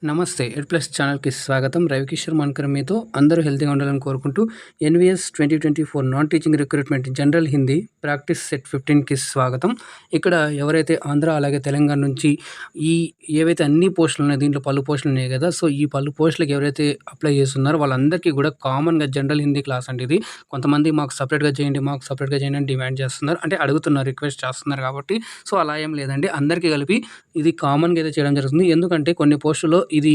నమస్తే. ఎడ్ ప్లస్ ఛానల్‌కి స్వాగతం. రవికిషోర్ మన్కర్ మీతో. అందరూ హెల్తీగా ఉండాలని కోరుకుంటూ NVS 2024 non teaching recruitment general Hindi practice set 15కి స్వాగతం. ఇక్కడ ఎవరైతే ఆంధ్ర అలాగే తెలంగాణ నుంచి ఏవైతే అన్ని పోస్టులు ఉన్నాయో దీంట్లో పలు పోస్టులు ఉన్నాయి కదా! సో, ఈ పలు పోస్టులకి ఎవరైతే అప్లై చేస్తున్నారో వాళ్ళందరికీ కూడా కామన్‌గా జనరల్ హిందీ క్లాస్ అండి ఇది. కొంతమంది మాకు సెపరేట్‌గా చేయండి, మాకు సెపరేట్‌గా చేయండి అని డిమాండ్ చేస్తున్నారు. అంటే అడుగుతున్నారు, రిక్వెస్ట్ చేస్తున్నారు కాబట్టి. సో, అలా ఏం లేదండి. అందరికీ కలిపి ఇది కామన్‌గా అయితే చేయడం జరుగుతుంది. ఎందుకంటే కొన్ని పోస్టుల్లో ఇది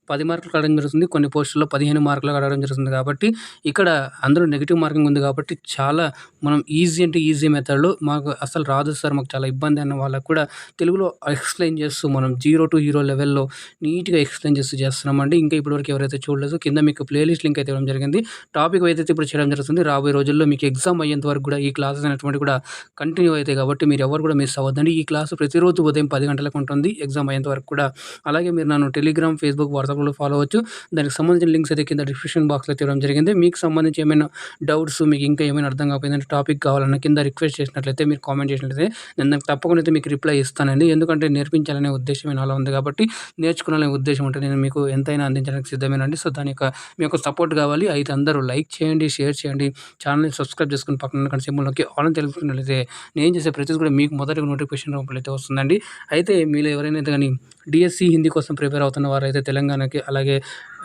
10 మార్కులకు అడగడం జరుగుతుంది. కొన్ని పోస్టుల్లో 15 మార్కులకు అడగడం జరుగుతుంది కాబట్టి ఇక్కడ అందులో నెగెటివ్ మార్కింగ్ ఉంది కాబట్టి చాలా మనం ఈజీ అంటే ఈజీ మెథడ్‌లో మాకు అసలు రాదు సార్, మాకు చాలా ఇబ్బంది అన్న వాళ్ళకి కూడా తెలుగులో ఎక్స్‌ప్లెయిన్ చేస్తూ మనం జీరో టు హీరో లెవెల్‌లో నీట్‌గా ఎక్స్‌ప్లెయిన్ చేస్తూ చేస్తున్నామండి. ఇంకా ఇప్పటివరకు ఎవరైతే చూడలేదో కింద మీకు ప్లేలిస్ట్ లింక్ అయితే ఇవ్వడం జరిగింది. టాపిక్ ఏదైతే ఇప్పుడు చేయడం జరుగుతుంది రాబోయే రోజుల్లో మీకు ఎగ్జామ్ అయ్యేంత వరకు కూడా ఈ క్లాసెస్ అనేటువంటివి కూడా కంటిన్యూ అవుతాయి కాబట్టి మీరు ఎవరు కూడా మిస్ అవ్వద్దండి. ఈ క్లాస్ ప్రతిరోజు ఉదయం 10 గంటలకు ఉంటుంది ఎగ్జామ్ అయ్యేంత వరకు కూడా. అలాగే మీరు నన్ను టెలిగ్రామ్, ఫేస్‌బుక్, వాట్సాప్‌లో ఫాలో అవ్వచ్చు. దానికి సంబంధించిన లింక్స్ అయితే కింద డిస్క్రిప్షన్ బాక్స్‌లో ఇవ్వడం జరిగింది. మీకు సంబంధించి ఏమైనా డౌట్స్, మీకు ఇంకా ఏమైనా అర్థం కాకపోయిందంటే టాపిక్ కావాలన్నా కింద రిక్వెస్ట్ చేసినట్లయితే, మీరు కామెంట్ చేసినట్లయితే నేను దానికి తప్పకుండా అయితే మీకు రిప్లై ఇస్తానండి. ఎందుకంటే నేర్పించాలనే ఉద్దేశం నాలో ఉంది కాబట్టి, నేర్చుకోవాలనే ఉద్దేశం ఉంటే నేను మీకు ఎంతైనా అందించడానికి సిద్ధమేనండి. సో, దాని యొక్క మీ యొక్క సపోర్ట్ కావాలి. అయితే అందరూ లైక్ చేయండి, షేర్ చేయండి, ఛానల్‌ని సబ్స్క్రైబ్ చేసుకొని పక్కన ఉన్న సింబల్ నొక్కి ఆల్ అని తెలుసుకున్నట్లయితే నేను చేసే ప్రతిది కూడా మీకు మొదటగా నోటిఫికేషన్ రూపంలో అయితే వస్తుందండి. అయితే మీలో ఎవరైనా అయితే గాని డీఎస్సీ హిందీ కోసం ప్రిపేర్ అవుతున్న వారైతే తెలంగాణకి అలాగే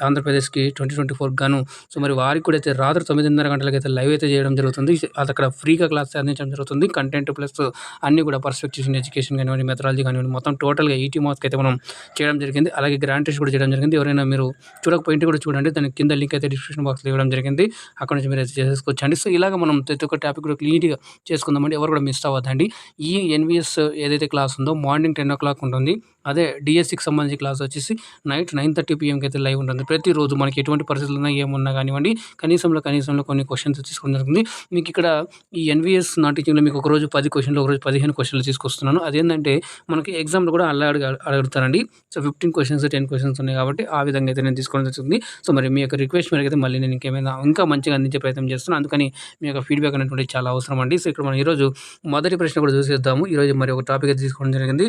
ఆంధ్రప్రదేశ్‌కి 2024 గాను సో, మరి వారికి కూడా అయితే రాత్రి 9:30 గంటలకైతే లైవ్ అయితే చేయడం జరుగుతుంది. అది అక్కడ ఫ్రీగా క్లాస్ అందించడం జరుగుతుంది. కంటెంట్ ప్లస్ అన్నీ కూడా పర్స్పెక్టివ్స్ ఇన్ ఎడ్యుకేషన్ కానివ్వండి, మెథడాలజీ కానివ్వండి, మొత్తం టోటల్‌గా 80 మార్క్స్‌కి అయితే మనం చేయడం జరిగింది. అలాగే గ్రాండ్ టెస్ట్ కూడా చేయడం జరిగింది. ఎవరైనా మీరు చూడకపోయింటే కూడా చూడండి. దానికి కింద లింక్ అయితే డిస్క్రిప్షన్ బాక్స్‌లో ఇవ్వడం జరిగింది. అక్కడ నుంచి మీరైతే చేసేసుకోవచ్చండి. సో, ఇలాగ మనం ప్రతి ఒక్క టాపిక్ కూడా నీట్‌గా చేసుకుందామండి. ఎవరు కూడా మిస్ అవ్వద్దండి. ఈ ఎన్‌వీఎస్ ఏదైతే క్లాస్ ఉందో మార్నింగ్ 10:00 ఉంటుంది. అదే డీఎస్సీకి సంబంధించి క్లాస్ వచ్చేసి నైట్ 9:30 పీఎంకి అయితే లైవ్ ఉంటుంది. ప్రతిరోజు మనకి ఎటువంటి పరిస్థితులు ఉన్నా ఏమున్నా కానివ్వండి, కనీసంలో కొన్ని క్వెషన్స్ తీసుకోవడం జరుగుతుంది. మీకు ఇక్కడ ఈ ఎన్‌వీఎస్ నాన్ టీచింగ్‌లో మీకు ఒకరోజు 10 క్వెషన్లు, ఒకరోజు 15 క్వెషన్లు తీసుకొస్తున్నాను. అదేంటంటే మనకి ఎగ్జామ్‌లో కూడా అలా అడుగుతారండి. సో, 15 క్వెషన్స్, 10 క్వెషన్స్ ఉన్నాయి కాబట్టి ఆ విధంగా అయితే నేను తీసుకోవడం జరుగుతుంది. సో, మరి మీ యొక్క రిక్వెస్ట్ మేరకు అయితే మళ్ళీ నేను ఇంకా మంచిగా అందించే ప్రయత్నం చేస్తున్నాను. అందుకని మీ యొక్క ఫీడ్‌బ్యాక్ అనేటువంటిది చాలా అవసరం అండి. సో, ఇక్కడ మనం ఈరోజు మొదటి ప్రశ్న కూడా చూసేద్దాము. ఈరోజు మరి ఒక టాపిక్ అయితే తీసుకోవడం జరిగింది.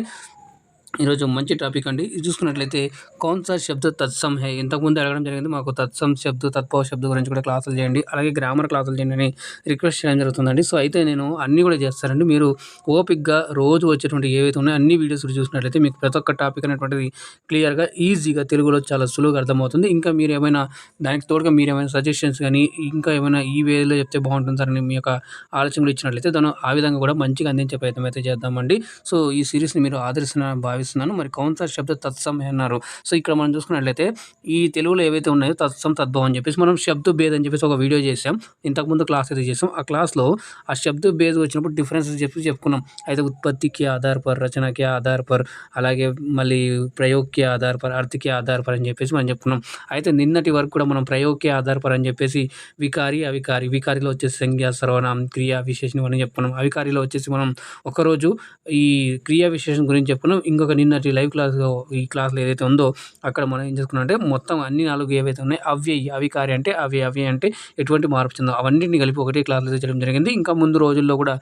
ఈరోజు మంచి టాపిక్ అండి. ఇది చూసుకున్నట్లయితే కౌన్ సా శబ్ద్ తత్సమ్ హై. ఇంతకుముందు అడగడం జరిగింది. మాకు తత్సమ్ శబ్ద్, తత్భవ శబ్ద్ గురించి కూడా క్లాసులు చేయండి. అలాగే గ్రామర్ క్లాసులు చేయండి అని రిక్వెస్ట్ చేయడం జరుగుతుందండి. సో, అయితే నేను అన్నీ కూడా చేస్తానండి. మీరు ఓపికగా రోజు వచ్చేటువంటి ఏవైతే ఉన్నాయో అన్ని వీడియోస్ చూసినట్లయితే మీకు ప్రతి ఒక్క టాపిక్ అనేటువంటిది క్లియర్‌గా, ఈజీగా తెలుగులో చాలా సులువుగా అర్థమవుతుంది. ఇంకా మీరు ఏమైనా దానికి తోడుగా మీరేమైనా సజెషన్స్ గానీ, ఇంకా ఏమైనా ఈ వేలో చెప్తే బాగుంటుంది సార్ అని మీ యొక్క ఆలోచనలు ఇచ్చినట్లయితే దాన్ని ఆ విధంగా కూడా మంచిగా అందించే ప్రయత్నం అయితే చేద్దామండి. సో, ఈ సీరీస్‌ని మీరు ఆదరిస్తున్నారని భావిస్తున్నాను. మరి కౌన్ సా శబ్ద తత్సమ్ హై అన్నారు. సో, ఇక్కడ మనం చూసుకున్నట్లయితే ఈ తెలుగులో ఏవైతే ఉన్నాయో తత్సమ్, తద్భవం అని చెప్పేసి మనం శబ్ద భేద్ అని చెప్పేసి ఒక వీడియో చేసాం. ఇంతకుముందు క్లాస్ అయితే చేసాం. ఆ క్లాస్‌లో ఆ శబ్ద భేద్ వచ్చినప్పుడు డిఫరెన్సెస్ చెప్పుకున్నాం. అయితే ఉత్పత్తికి ఆధార్ పర్, రచనకి ఆధార్ పర్, అలాగే మళ్ళీ ప్రయోగ్‌కి ఆధార్ పర్, అర్థకి ఆధార్ పర్ అని చెప్పేసి మనం చెప్పుకున్నాం. అయితే నిన్నటి వరకు కూడా మనం ప్రయోగ్‌కి ఆధార్ పర్ అని చెప్పేసి వికారి, అవికారి, వికారిలో వచ్చేసి సంజ్ఞ, సర్వనామం, క్రియ, విశేషణం ఇవన్నీ చెప్పుకున్నాం. అవికారిలో వచ్చేసి మనం ఒకరోజు ఈ క్రియా విశేషం గురించి చెప్పుకున్నాం. ఇంకొక నిన్నటి లైవ్ క్లాస్‌లో ఈ క్లాస్‌లో ఏదైతే ఉందో అక్కడ మనం ఏం చేసుకున్నామంటే మొత్తం అన్ని 4 ఏవైతే ఉన్నాయో అవ్యయి, అవికారి అంటే అవ్యయి అంటే ఎటువంటి మార్పు చెందవు. అవన్నిటిని కలిపి ఒకటే క్లాస్‌లో చేయడం జరిగింది. ఇంకా ముందు రోజుల్లో కూడా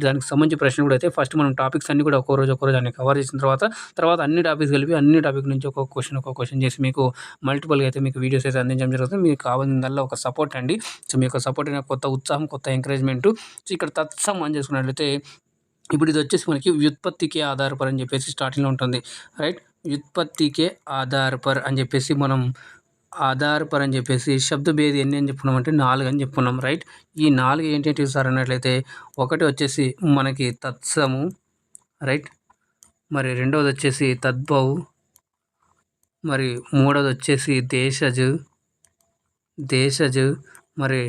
దానికి సంబంధించిన ప్రశ్నలు కూడా అయితే ఫస్ట్ మనం టాపిక్స్ అన్నీ కూడా ఒక్కో రోజు అన్ని కవర్ చేసిన తర్వాత అన్ని టాపిక్స్ కలిపి అన్ని టాపిక్ నుంచి ఒక్కొక్క క్వెషన్ చేసి మీకు మల్టిపుల్‌గా అయితే మీకు వీడియోస్ అయితే అందించడం జరుగుతుంది. మీకు కావాల్సిందల్లా ఒక సపోర్ట్ అండి. సో, మీ యొక్క సపోర్ట్ అయిన కొత్త ఉత్సాహం, కొత్త ఎంకరేజ్‌మెంట్. సో, ఇక్కడ తత్సం అని చేసుకున్నట్లయితే ఇప్పుడు ఇది వచ్చేసి మనకి వ్యుత్పత్తికే ఆధారపర్ అని చెప్పేసి స్టార్టింగ్‌లో ఉంటుంది. రైట్. వ్యుత్పత్తికే ఆధారపర్ అని చెప్పేసి మనం ఆధారపర్ అని చెప్పేసి శబ్ద భేది ఎన్ని అని చెప్పుకున్నామంటే 4 అని చెప్పుకున్నాం. రైట్. ఈ 4 ఏంటేంటివి సార్ అన్నట్లయితే ఒకటి వచ్చేసి మనకి తత్సము. రైట్. మరి రెండవది వచ్చేసి తద్భవ్. మరి మూడవది వచ్చేసి దేశజ్. మరి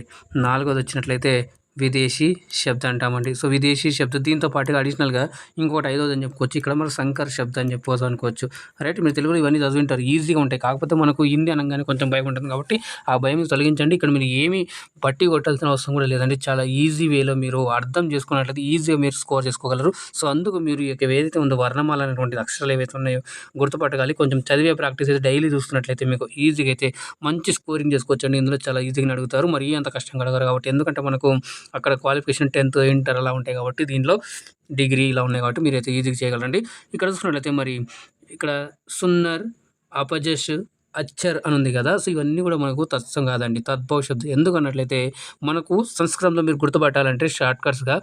నాలుగోది వచ్చినట్లయితే విదేశీ శబ్ద అంటామండి. సో, విదేశీ శబ్ద దీంతో పాటుగా అడిషనల్‌గా ఇంకోటి ఐదోది అని చెప్పుకోవచ్చు. ఇక్కడ మనం సంకర్ శబ్ద అని చెప్పవచ్చు అనుకోవచ్చు. రైట్. మీరు తెలుగులో ఇవన్నీ చదివింటారు. ఈజీగా ఉంటాయి. కాకపోతే మనకు హిందీ అనంగానే కొంచెం భయం ఉంటుంది కాబట్టి ఆ భయం తొలగించండి. ఇక్కడ మీరు ఏమీ బట్టి కొట్టాల్సిన అవసరం కూడా లేదండి. చాలా ఈజీ వేలో మీరు అర్థం చేసుకున్నట్లయితే ఈజీగా మీరు స్కోర్ చేసుకోగలరు. సో, అందుకు మీరు ఏదైతే ఉందో వర్ణమాల అనేటువంటి అక్షరాలు ఏవైతే ఉన్నాయో గుర్తుపట్టగాలి. కొంచెం చదివే ప్రాక్టీస్ అయితే డైలీ చూస్తున్నట్లయితే మీకు ఈజీగా అయితే మంచి స్కోరింగ్ చేసుకోవచ్చండి. ఇందులో చాలా ఈజీగానే అడుగుతారు. మరీ అంత కష్టంగా అడగరు కాబట్టి. ఎందుకంటే మనకు అక్కడ క్వాలిఫికేషన్ 10th, ఇంటర్ అలా ఉంటాయి కాబట్టి దీనిలో డిగ్రీ ఇలా ఉన్నాయి కాబట్టి మీరైతే ఈజీగా చేయగలరండి. ఇక్కడ చూసుకున్నట్లయితే మరి ఇక్కడ సున్నర్, అపజష్, అచ్చర్ అని ఉంది కదా! సో, ఇవన్నీ కూడా మనకు తత్సం కాదండి. తద్భవ శబ్దం. ఎందుకన్నట్లయితే మనకు సంస్కృతంలో మీరు గుర్తుపట్టాలంటే షార్ట్‌కట్స్‌గా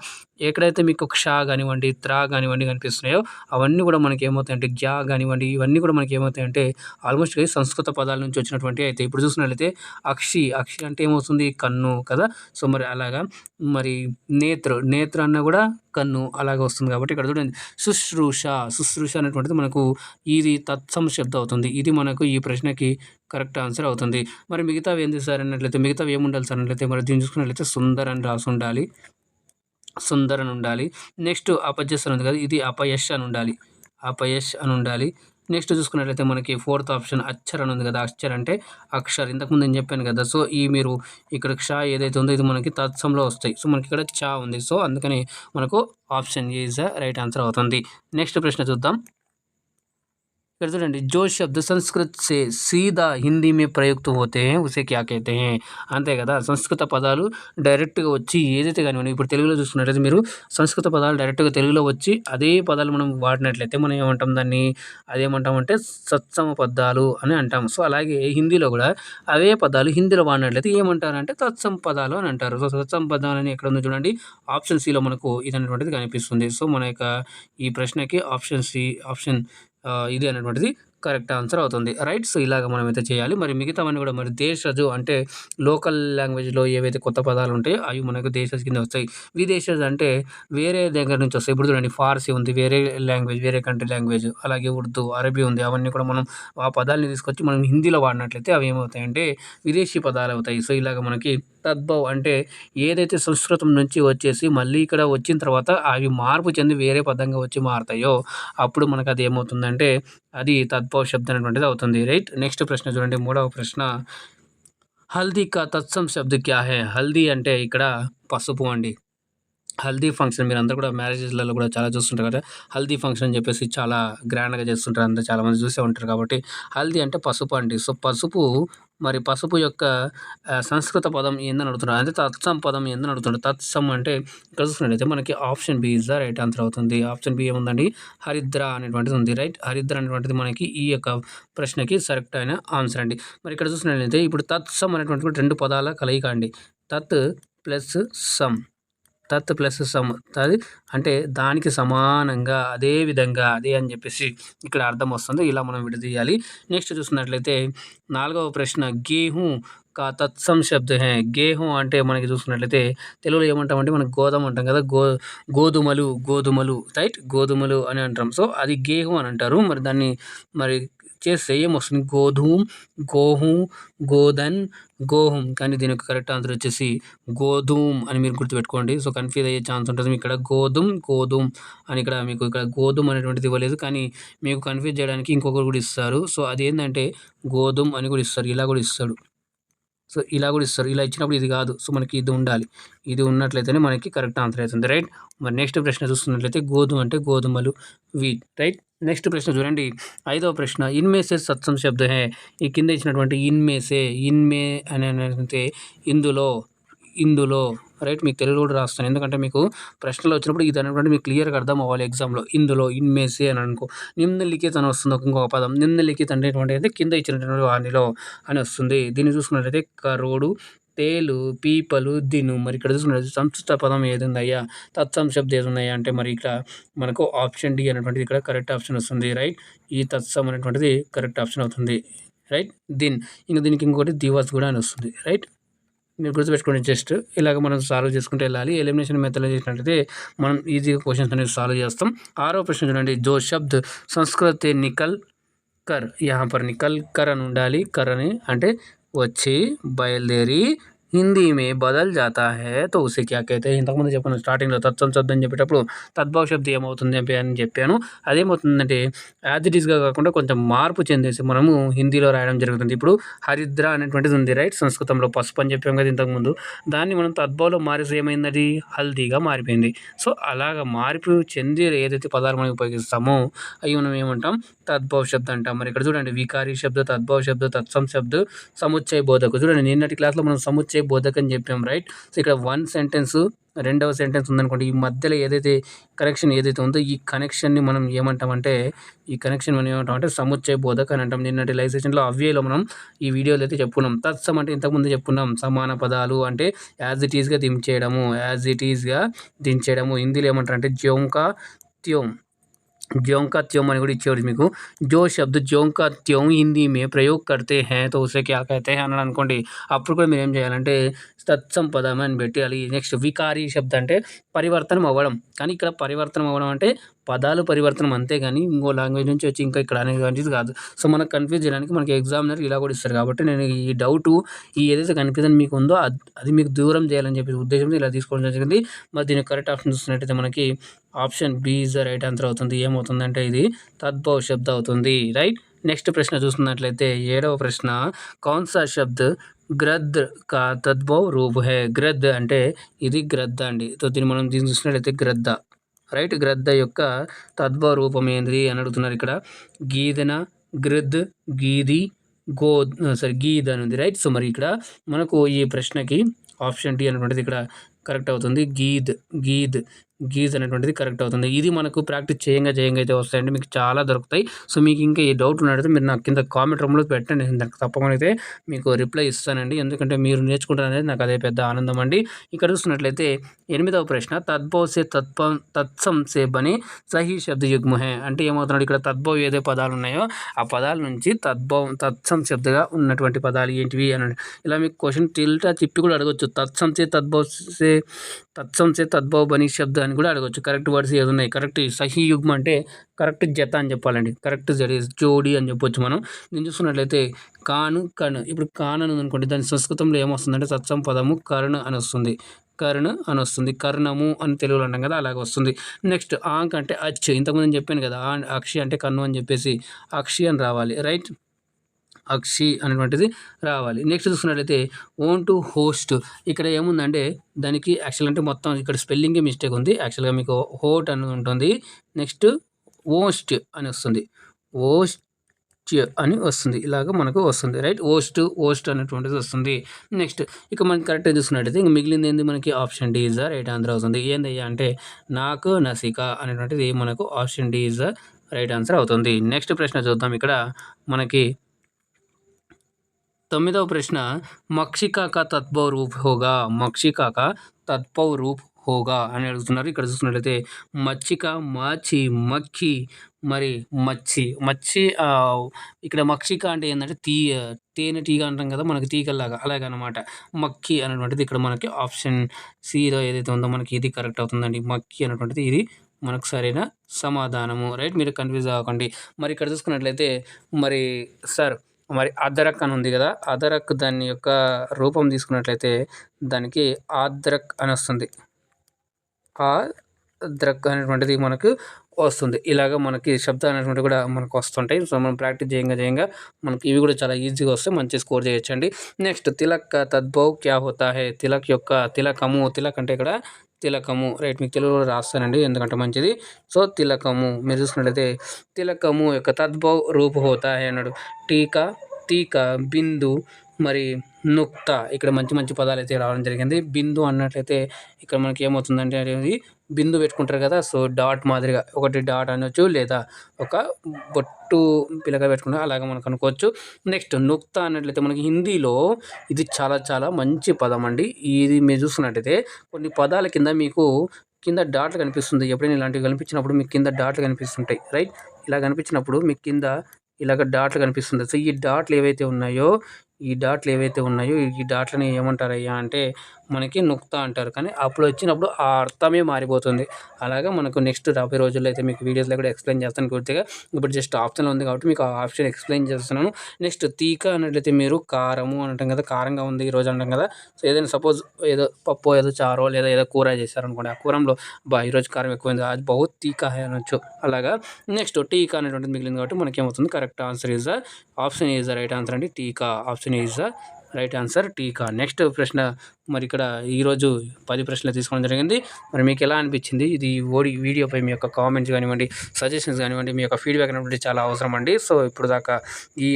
ఎక్కడైతే మీకు క్ష గానివ్వండి, త్రా గానివ్వండి కనిపిస్తున్నాయో అవన్నీ కూడా మనకి ఏమవుతాయంటే గ్యా గానివ్వండి, ఇవన్నీ కూడా మనకి ఏమవుతాయంటే ఆల్మోస్ట్ సంస్కృత పదాల నుంచి వచ్చినటువంటివి అయితాయి. ఇప్పుడు చూసినట్లయితే అక్షి, అక్షి అంటే ఏమవుతుంది? కన్ను కదా! సో, మరి అలాగా మరి నేత్ర అన్నా కూడా కన్ను అలాగా వస్తుంది కాబట్టి ఇక్కడ చూడండి శుశ్రూష, శుశ్రూష అనేటువంటిది మనకు ఇది తత్సమ శబ్దం అవుతుంది. ఇది మనకు ఈ ప్రశ్నకి కరెక్ట్ ఆన్సర్ అవుతుంది. మరి మిగతావి ఏంది సార్ అన్నట్లయితే మిగతావి ఏముండాలి సార్ అన్నట్లయితే మరి దీన్ని చూసుకున్నట్లయితే సుందర్ అని రాసుండాలి. సుందర్ అని ఉండాలి. నెక్స్ట్ అపజస్ అని ఉంది కదా! ఇది అపయష్ అని ఉండాలి. అపయష్ అని ఉండాలి. నెక్స్ట్ చూసుకున్నట్లయితే మనకి ఫోర్త్ ఆప్షన్ అచ్చర్ అని ఉంది కదా! అచ్చర్ అంటే అక్షర్. ఇంతకుముందు నేను చెప్పాను కదా! సో, ఈ మీరు ఇక్కడ క్ష ఏదైతే ఉందో ఇది మనకి తత్సంలో వస్తాయి. సో, మనకి ఇక్కడ చ ఉంది. సో, అందుకని మనకు option A is the right answer అవుతుంది. నెక్స్ట్ ప్రశ్న చూద్దాం. ఇక్కడ చూడండి जो शब्द संस्कृत से सीधा हिंदी में प्रयुक्त होते हैं उसे क्या कहते हैं అంతే కదా సంస్కృత పదాలు డైరెక్ట్గా వచ్చి ఏదైతే కానివ్వండి ఇప్పుడు తెలుగులో చూసుకున్నట్లయితే మీరు సంస్కృత పదాలు డైరెక్ట్గా తెలుగులో వచ్చి అదే పదాలు మనం వాడినట్లయితే మనం ఏమంటాం దాన్ని అదేమంటామంటే సత్సమ పదాలు అని అంటాం. సో అలాగే హిందీలో కూడా అవే పదాలు హిందీలో వాడినట్లయితే ఏమంటారంటే తత్సమ పదాలు అని అంటారు. సో తత్సమ పదాలు అని ఎక్కడ ఉందో చూడండి ఆప్షన్ సిలో మనకు ఇది అనేటువంటిది కనిపిస్తుంది. సో మన యొక్క ఈ ప్రశ్నకి ఆప్షన్ సి ఆప్షన్ ఇది అనేటువంటిది కరెక్ట్ ఆన్సర్ అవుతుంది. రైట్. సో ఇలాగ మనమైతే చేయాలి. మరి మిగతావన్నీ కూడా మరి దేశజు అంటే లోకల్ లాంగ్వేజ్‌లో ఏవైతే కొత్త పదాలు ఉంటాయో అవి మనకు దేశజ్ కింద వస్తాయి. విదేశజ్ అంటే వేరే దగ్గర నుంచి వస్తాయి. ఇప్పుడు చూడండి ఫార్సీ ఉంది వేరే లాంగ్వేజ్, వేరే కంట్రీ లాంగ్వేజ్. అలాగే ఉర్దూ, అరబీ ఉంది. అవన్నీ కూడా మనం ఆ పదాల్ని తీసుకొచ్చి మనం హిందీలో వాడినట్లయితే అవి ఏమవుతాయంటే విదేశీ పదాలు అవుతాయి. సో ఇలాగ మనకి తద్భవ్ అంటే ఏదైతే సంస్కృతం నుంచి వచ్చేసి మళ్ళీ ఇక్కడ వచ్చిన తర్వాత అవి మార్పు చెంది వేరే పదంగా వచ్చి మారతాయో అప్పుడు మనకు అది ఏమవుతుందంటే అది తద్భవ శబ్దం అనేటువంటిది అవుతుంది. రైట్. నెక్స్ట్ ప్రశ్న చూడండి మూడవ ప్రశ్న హల్దీ కా తత్సమ్ శబ్ద్ క్యా హై? హల్దీ అంటే ఇక్కడ పసుపు అండి. హల్దీ ఫంక్షన్ మీరందరూ కూడా మ్యారేజెస్‌లలో కూడా చాలా చూస్తుంటారు కదా! హల్దీ ఫంక్షన్ అని చెప్పేసి చాలా గ్రాండ్‌గా చేస్తుంటారు. అందరూ చాలామంది చూసే ఉంటారు కాబట్టి హల్దీ అంటే పసుపు అండి. సో పసుపు మరి పసుపు యొక్క సంస్కృత పదం ఏందని అడుగుతున్నారు. అంటే తత్సం పదం ఏందని అడుగుతున్నారు. తత్సం అంటే ఇక్కడ చూసుకున్నట్లయితే మనకి option B is the right answer అవుతుంది. ఆప్షన్ బి ఏముందండి హరిద్ర అనేటువంటిది ఉంది. రైట్. హరిద్ర అనేటువంటిది మనకి ఈ యొక్క ప్రశ్నకి కరెక్ట్ అయిన ఆన్సర్ అండి. మరి ఇక్కడ చూసినట్లయితే ఇప్పుడు తత్సం అనేటువంటిది కూడా 2 పదాల కలయిక అండి. తత్ ప్లస్ సం. తత్ ప్లస్ సమ్ అది అంటే దానికి సమానంగా అదే విధంగా అదే అని చెప్పేసి ఇక్కడ అర్థం వస్తుంది. ఇలా మనం విడదీయాలి. నెక్స్ట్ చూసుకున్నట్లయితే 4వ ప్రశ్న గేహూ కా తత్సమ్ శబ్ద్ హై. గేహూ అంటే మనకి చూసుకున్నట్లయితే తెలుగులో ఏమంటామంటే మనం గోధుమ అంటాం కదా! గోధుమలు రైట్. గోధుమలు అని అంటాం. సో అది గేహూ అని అంటారు. మరి దాన్ని మరి చేస్తే ఏమొస్తుంది గోధూమ్, గోహూ, గోధన్, గోహుం. కానీ దీని యొక్క కరెక్ట్ ఆన్సర్ వచ్చేసి గోధూమ్ అని మీరు గుర్తుపెట్టుకోండి. సో కన్ఫ్యూజ్ అయ్యే ఛాన్స్ ఉంటుంది. ఇక్కడ గోధుమ్ అని ఇక్కడ మీకు ఇక్కడ గోధుమ్ అనేటువంటిది ఇవ్వలేదు. కానీ మీకు కన్ఫ్యూజ్ చేయడానికి ఇంకొకటి కూడా ఇస్తారు. సో అదేంటంటే గోధుమ్ అని కూడా ఇస్తారు. ఇలా కూడా ఇస్తాడు. సో ఇలా కూడా ఇస్తారు. ఇలా ఇచ్చినప్పుడు ఇది కాదు. సో మనకి ఇది ఉండాలి. ఇది ఉన్నట్లయితేనే మనకి కరెక్ట్ ఆన్సర్ అవుతుంది. రైట్. మరి నెక్స్ట్ ప్రశ్న చూస్తున్నట్లయితే గోధుమ అంటే గోధుమలు వీట్. రైట్. నెక్స్ట్ ప్రశ్న చూడండి 5వ ప్రశ్న ఇన్‌మే సే సత్సమ్ శబ్ద్ హై. ఈ కింద ఇచ్చినటువంటి ఇన్‌మే అంటే ఇందులో రైట్. మీకు తెలుగులో కూడా రాస్తాను. ఎందుకంటే మీకు ప్రశ్నలు వచ్చినప్పుడు ఇది అనేటువంటి మీకు క్లియర్‌గా అర్థం అవ్వాలి ఎగ్జామ్‌లో. ఇందులో ఇన్‌మే సే అని అనుకో. నిమ్నలిఖిత్ అని వస్తుంది ఇంకొక పదం. నిమ్నలిఖిత్ అనేటువంటిది కింద ఇచ్చినటువంటి వానిలో అని వస్తుంది. దీన్ని చూసుకున్నట్లయితే కరోడు, తేలు, పీపలు, దిను. మరి ఇక్కడ చూసుకున్నట్లయితే సంస్కృత పదం ఏది ఉందయ్యా? తత్సమ్ శబ్దం ఏది ఉన్నాయా అంటే మరి ఇక్కడ మనకు ఆప్షన్ డి అనేటువంటిది ఇక్కడ కరెక్ట్ ఆప్షన్ వస్తుంది. రైట్. ఈ తత్సమ్ అనేటువంటిది కరెక్ట్ ఆప్షన్ అవుతుంది. రైట్. ఇంక దీనికి ఇంకోటి దివస్ కూడా అని వస్తుంది. రైట్. మీరు గుర్తుపెట్టుకోండి జస్ట్ ఇలాగ మనం సాల్వ్ చేసుకుంటూ వెళ్ళాలి. ఎలిమినేషన్ మెథడ్‌లో చేసినట్లయితే మనం ఈజీగా క్వెషన్స్ అనేవి సాల్వ్ చేస్తాం. 6వ ప్రశ్న చూడండి జో శబ్ద్ సంస్కృత్ నికల్ కర్ यहाँ पर నికల్ కర్ అని ఉండాలి. కర్ అని అంటే వచ్చి బయలుదేరి హిందీ మే బదల్ జాతా హై తో ఉసే క్యా कहते हैं. ఇంతకుముందు చెప్పాను స్టార్టింగ్‌లో తత్సమ్ శబ్దం చెప్పేటప్పుడు తద్భవ శబ్దం ఏమవుతుంది అని చెప్పాను. అదేమవుతుందంటే యాజ్ ఇట్ ఈస్‌గా కాకుండా కొంచెం మార్పు చెందేసి మనము హిందీలో రాయడం జరుగుతుంది. ఇప్పుడు హరిద్ర అనేటువంటిది ఉంది. రైట్. సంస్కృతంలో పసుపు అని చెప్పాం కదా ఇంతకుముందు. దాన్ని మనం తద్భవలో మారేసి ఏమైంది హల్దీగా మారిపోయింది. సో అలాగా మార్పు చెంది ఏదైతే పదాలు మనం ఉపయోగిస్తామో అవి మనం ఏమంటాం తద్భవ శబ్దం అంటాం. మరి ఇక్కడ చూడండి వికారి శబ్ద, తద్భవ శబ్ద, తత్సమ్ శబ్ద, సముచ్చయ బోధకు. చూడండి నిన్నటి క్లాస్‌లో మనం సముచ్చయ బోధక్ అని చెప్పాం. రైట్. సో ఇక్కడ 1 సెంటెన్స్ రెండవ సెంటెన్స్ ఉందనుకోండి, ఈ మధ్యలో ఏదైతే కనెక్షన్ ఏదైతే ఉందో ఈ కనెక్షన్‌ని మనం ఏమంటామంటే, సముచ్చయ బోధక అని అంటాం. నిన్నటి లైవ్ సెషన్‌లో అవ్యయలో మనం ఈ వీడియోలో అయితే చెప్పుకున్నాం. తత్సం అంటే ఇంతకుముందు చెప్పుకున్నాం. సమాన పదాలు అంటే యాజ్ ఇట్ ఈస్‌గా దించేయడము. హిందీలో ఏమంటారంటే ज्यों का त्यों అని కూడా ఇచ్చేవాడు మీకు. జో శబ్ద్ జ్యోं का त्यों హిందీ మే ప్రయోగ్ కర్తే హై తో ఉసే క్యా కహతే హై అన్నాడు అనుకోండి, అప్పుడు కూడా మీరు ఏం చేయాలంటే తత్సం పదం అని పెట్టాలి. నెక్స్ట్ వికారీ శబ్దం అంటే పరివర్తనం అవ్వడం. కానీ ఇక్కడ పరివర్తనం అవ్వడం అంటే పదాలు పరివర్తనం అంతే కానీ ఇంకో లాంగ్వేజ్ నుంచి వచ్చి ఇంకా ఇక్కడ అనేటువంటిది కాదు. సో మనకు కన్ఫ్యూజ్ చేయడానికి మనకి ఎగ్జామినర్ ఇలా కూడా ఇస్తారు. కాబట్టి నేను ఈ డౌటు ఏదైతే కన్ఫ్యూజన్ మీకు ఉందో అది మీకు దూరం చేయాలని చెప్పి ఉద్దేశంతో ఇలా తీసుకోవడం జరిగింది. మరి దీనికి కరెక్ట్ ఆప్షన్ చూస్తున్నట్టయితే మనకి option B is the right answer అవుతుంది. ఏమవుతుందంటే ఇది తద్భవ శబ్ద అవుతుంది. రైట్. నెక్స్ట్ ప్రశ్న చూస్తున్నట్లయితే 7వ ప్రశ్న, కౌన్ సా శబ్ద్ గ్రద్ కా తద్భవ్ రూప్ హై. గ్రద్ అంటే ఇది గ్రద్ద అండి. సో దీన్ని చూసినట్లయితే గ్రద్ద. రైట్. గ్రద్ద యొక్క తద్భవ రూపం ఏంది అని అడుగుతున్నారు ఇక్కడ. గీదన, గృద్, గీది, గీద్ అని ఉంది. రైట్. సో మరి ఇక్కడ మనకు ఈ ప్రశ్నకి ఆప్షన్ డి అనేటువంటిది ఇక్కడ కరెక్ట్ అవుతుంది. గీజ్ అనేటువంటిది కరెక్ట్ అవుతుంది. ఇది మనకు ప్రాక్టీస్ చేయంగా అయితే వస్తాయండి, మీకు చాలా దొరుకుతాయి. సో మీకు ఇంకా ఏ డౌట్ ఉన్నట్టయితే మీరు నాకు కింద కామెంట్ రూమ్లో పెట్టండి, నేను దానికి తప్పకుండా అయితే మీకు రిప్లై ఇస్తానండి. ఎందుకంటే మీరు నేర్చుకుంటారనేది నాకు అదే పెద్ద ఆనందం అండి. ఇక్కడ చూస్తున్నట్లయితే 8వ ప్రశ్న, తద్భవ్ సే తత్సం సే బని సహీ శబ్ద యుగ్మ హై. అంటే ఏమవుతున్నాడు ఇక్కడ, తద్భవ్ ఏదే పదాలు ఉన్నాయో ఆ పదాల నుంచి తత్సం శబ్దగా ఉన్నటువంటి పదాలు ఏంటివి అని ఇలా మీకు క్వశ్చన్ తిప్పి కూడా అడగొచ్చు. తత్సం సే తద్భవ్ బని శబ్ద అని కూడా అడగొచ్చు. కరెక్ట్ వర్డ్స్ ఏది ఉన్నాయి, కరెక్ట్ సహీ యుగ్మ అంటే కరెక్ట్ జత అని చెప్పాలండి. కరెక్ట్ జోడి అని చెప్పొచ్చు మనం. నేను చూసుకున్నట్లయితే కణ్. ఇప్పుడు కాన్ అని అనుకోండి, దాని సంస్కృతంలో ఏమొస్తుందంటే తత్సం పదము కర్ణ అని వస్తుంది. కర్ణము అని తెలుగులో అంటాం కదా, అలాగే వస్తుంది. నెక్స్ట్ ఆంక్ అంటే అచ్. ఇంతకుముందు నేను చెప్పాను కదా, అక్షి అంటే కన్ను అని చెప్పేసి అక్షి అని రావాలి. రైట్. అక్షి అనేటువంటిది రావాలి. నెక్స్ట్ చూసుకున్నట్లయితే ఓన్ టు హోస్ట్. ఇక్కడ ఏముందంటే దానికి యాక్చువల్ అంటే మొత్తం ఇక్కడ స్పెల్లింగే మిస్టేక్ ఉంది. యాక్చువల్గా మీకు హోట్ అని ఉంటుంది, నెక్స్ట్ ఓస్ట్ అని వస్తుంది, అని వస్తుంది, ఇలాగ మనకు వస్తుంది. రైట్. ఓస్ట్ అనేటువంటిది వస్తుంది. నెక్స్ట్ ఇక మనకి కరెక్ట్గా చూసుకున్నట్టయితే ఇంక మిగిలింది ఏంది మనకి, option D is the right answer అవుతుంది. ఏందయ్యా అంటే నాకు నసిక అనేటువంటిది మనకు option D is the right answer అవుతుంది. నెక్స్ట్ ప్రశ్న చూద్దాం. ఇక్కడ మనకి 9వ ప్రశ్న, మక్షికా కా తద్భవ్ రూప్ హోగా అని అడుగుతున్నారు. ఇక్కడ చూసుకున్నట్లయితే మచ్చిక, మాచి, మక్కి, మరి మచ్చి. ఇక్కడ మక్షిక అంటే ఏంటంటే తేనె టీగ అంటాం కదా మనకి, తీగల్లాగా అలాగనమాట. మక్కి అనేటువంటిది ఇక్కడ మనకి ఆప్షన్ సిలో ఏదైతే ఉందో మనకి ఇది కరెక్ట్ అవుతుందండి. మక్కి అనేటువంటిది ఇది మనకు సరైన సమాధానము. రైట్. మీరు కన్ఫ్యూజ్ అవ్వకండి. మరి ఇక్కడ చూసుకున్నట్లయితే మరి అదరక్ అని ఉంది కదా, అదరక్ దాని యొక్క రూపం తీసుకున్నట్లయితే దానికి ఆద్రక్ అని వస్తుంది. ఆద్రక్ అనేటువంటిది మనకు వస్తుంది. ఇలాగ మనకి శబ్దాలు అనేటువంటివి కూడా మనకు వస్తుంటాయి. సో మనం ప్రాక్టీస్ చేయంగా మనకి ఇవి కూడా చాలా ఈజీగా వస్తే మంచి స్కోర్ చేయొచ్చండి. నెక్స్ట్ తిలక్ తద్భవ్ క్యా హోతా హై. తిలక్ యొక్క తిలక్ అంటే ఇక్కడ తిలకము. రైట్. మీకు తెలుగులో రాస్తానండి ఎందుకంటే మంచిది. సో తిలకము మీరు చూసుకున్నట్లయితే తిలకము యొక్క తద్భవ్ రూప్ హోతా హై అన్నాడు. టీకా, బిందు, మరి నుక్త. ఇక్కడ మంచి పదాలు అయితే రావడం జరిగింది. బిందు అన్నట్లయితే ఇక్కడ మనకి ఏమవుతుందంటే అనేది బిందు పెట్టుకుంటారు కదా, సో డాట్ మాదిరిగా ఒకటి డాట్ అనొచ్చు, లేదా ఒక బొట్టు పిలక పెట్టుకుంటారు, అలాగే మనకు అనుకోవచ్చు. నెక్స్ట్ నుక్త అన్నట్లయితే మనకి హిందీలో ఇది చాలా మంచి పదం అండి. ఇది మీరు చూసుకున్నట్టయితే కొన్ని పదాల కింద డాట్లు కనిపిస్తుంది. ఎప్పుడైనా ఇలాంటివి కనిపించినప్పుడు మీకు కింద డాట్లు కనిపిస్తుంటాయి. రైట్. ఇలా కనిపించినప్పుడు మీకు కింద ఇలాగ డాట్లు కనిపిస్తుంది. సో ఈ డాట్లు ఏవైతే ఉన్నాయో ఈ డాట్లని ఏమంటారయ్యా అంటే మనకి నుక్త అంటారు. కానీ అప్పుడు వచ్చినప్పుడు ఆ అర్థమే మారిపోతుంది. అలాగా మనకు నెక్స్ట్ రాబోయే రోజుల్లో అయితే మీకు వీడియోస్లో కూడా ఎక్స్ప్లెయిన్ చేస్తాను పూర్తిగా. ఇప్పుడు జస్ట్ ఆప్షన్ ఉంది కాబట్టి మీకు ఆ ఆప్షన్ ఎక్స్ప్లెయిన్ చేస్తున్నాను. నెక్స్ట్ తీక అన్నట్లయితే మీరు కారము అని అంటాం కదా, కారంగా ఉంది ఈరోజు అంటాం కదా. సో ఏదైనా సపోజ్ ఏదో పప్పు, ఏదో చారో, లేదా ఏదో కూర చేశారనుకోండి, ఆ కూరంలో ఈరోజు కారం ఎక్కువైంది, అది బహుత్ తీకా హై అనొచ్చు. అలాగా నెక్స్ట్ టీకా అనేటువంటిది మిగిలింది కాబట్టి మనకి ఏమవుతుంది, correct answer is the option is the right answer అండి. టీకా option is the right answer టీకా. నెక్స్ట్ ప్రశ్న మరి ఇక్కడ ఈరోజు 10 ప్రశ్నలు తీసుకోవడం జరిగింది. మరి మీకు ఎలా అనిపించింది ఇది వీడియోపై మీ యొక్క కామెంట్స్ కానివ్వండి, సజెషన్స్ కానివ్వండి, మీ యొక్క ఫీడ్బ్యాక్ అనేటువంటి చాలా అవసరం అండి. సో ఇప్పుడు దాకా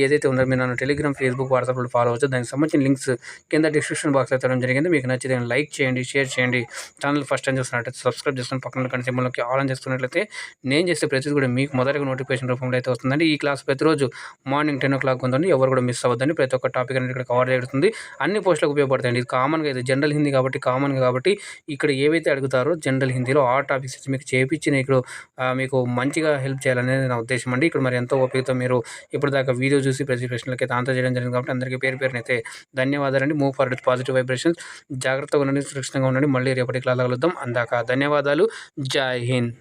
ఏదైతే ఉందో మీరు నన్ను టెలిగ్రామ్, ఫేస్బుక్, వాట్సాప్లో ఫాలో అవ్వచ్చు. దానికి సంబంధించిన లింక్స్ కింద డిస్క్రిప్షన్ బాక్స్ ఇవ్వడం జరిగింది. మీకు నచ్చితే లైక్ చేయండి, షేర్ చేయండి. ఛానల్ ఫస్ట్ టైం చూస్తున్నట్లయితే సబ్స్క్రైబ్ చేసుకొని పక్కన కన్నా సింబల్లోకి ఆల్ ఆన్ చేసుకున్నట్లయితే నేను చేసే ప్రతిదీ కూడా మీకు మొదటిగా నోటిఫికేషన్ రూపంలో అయితే వస్తుందండి. ఈ క్లాస్ ప్రతిరోజు మార్నింగ్ 10 o'clock ఉందండి. ఎవరు కూడా మిస్ అవ్వద్దండి. ప్రతి ఒక్క టాపిక్ అనేది ఇక్కడ కవర్ చేస్తుంది. అన్ని పోస్టులకు ఉపయోగపడతాయండి. ఇది కామన్గా ఇది జనరల్ హిందీ కాబట్టి కామన్గా కాబట్టి ఇక్కడ ఏవైతే అడుగుతారో జనరల్ హిందీలో ఆ టాపిక్స్ మీకు చేపించి ఇప్పుడు మీకు మంచిగా హెల్ప్ చేయాలనేది నా ఉద్దేశం అండి. ఇక్కడ మరి ఎంతో ఓపికతో మీరు ఇప్పుడు దాకా వీడియో చూసి ప్రతి ప్రశ్నలకి అయితే ఆన్సర్ చేయడం జరిగింది కాబట్టి అందరికీ పేరునైతే ధన్యవాదాలండి. Move forward positive vibrations. జాగ్రత్తగా ఉండండి, సురక్షితంగా ఉండండి. మళ్ళీ రేపటి క్లాస్లో కలుద్దాం. అందాక ధన్యవాదాలు. జై హింద్.